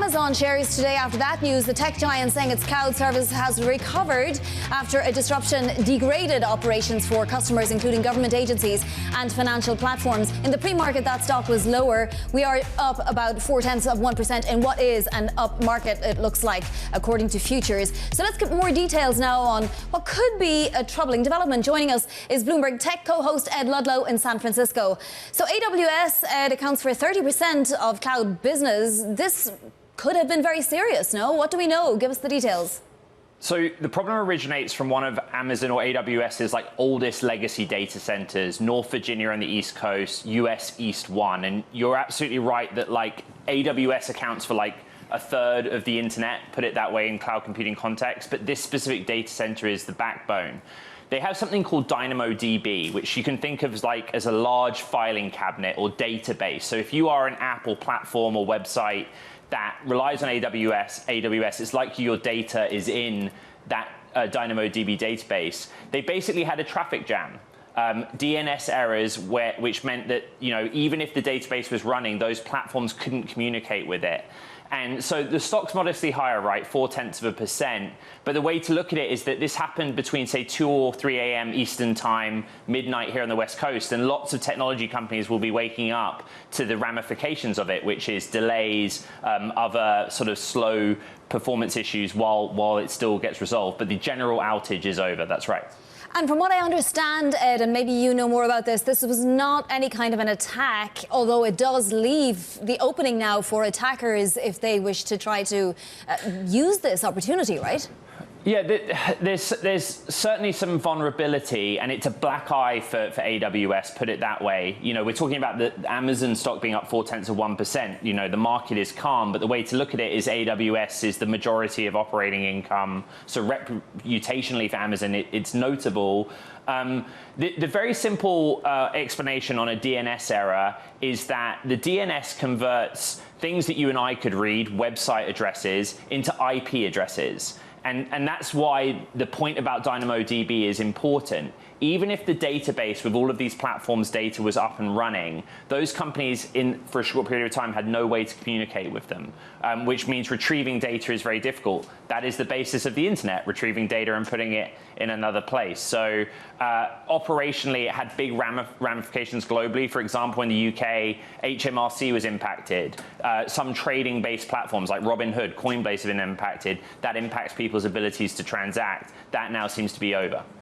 Amazon shares today after that news. The tech giant saying its cloud service has recovered after a disruption degraded operations for customers, including government agencies and financial platforms. In the pre-market, that stock was lower. We are up about 0.4% in what is an up market, it looks like, according to futures. So let's get more details now on what could be a troubling development. Joining us is Bloomberg Tech co-host Ed Ludlow in San Francisco. So AWS, Ed, accounts for 30% of cloud business. This could have been very serious, no? What do we know? Give us the details. So the problem originates from one of Amazon or AWS's oldest legacy data centers, North Virginia on the East Coast, US East 1. And you're absolutely right that AWS accounts for a third of the internet, put it that way in cloud computing context, but this specific data center is the backbone. They have something called DynamoDB, which you can think of as a large filing cabinet or database. So if you are an app or platform or website that relies on AWS, it's like your data is in that DynamoDB database. They basically had a traffic jam. DNS errors, which meant that even if the database was running, those platforms couldn't communicate with it. And so the stock's modestly higher, right, 0.4%. But the way to look at it is that this happened between, say, 2 or 3 a.m. Eastern time, midnight here on the West Coast. And lots of technology companies will be waking up to the ramifications of it, which is delays, other sort of slow performance issues while it still gets resolved. But the general outage is over. That's right. And from what I understand, Ed, and maybe you know more about this was not any kind of an attack, although it does leave the opening now for attackers if they wish to try to use this opportunity, right? Yeah, there's certainly some vulnerability, and it's a black eye for AWS, put it that way. We're talking about the Amazon stock being up 0.4%. The market is calm, but the way to look at it is AWS is the majority of operating income. So reputationally for Amazon, it's notable. The very simple explanation on a DNS error is that the DNS converts things that you and I could read, website addresses, into IP addresses. And that's why the point about DynamoDB is important. Even if the database with all of these platforms' data was up and running, those companies for a short period of time had no way to communicate with them, which means retrieving data is very difficult. That is the basis of the internet, retrieving data and putting it in another place. So operationally, it had big ramifications globally. For example, in the UK, HMRC was impacted. Some trading-based platforms like Robinhood, Coinbase have been impacted. That impacts people's abilities to transact. That now seems to be over.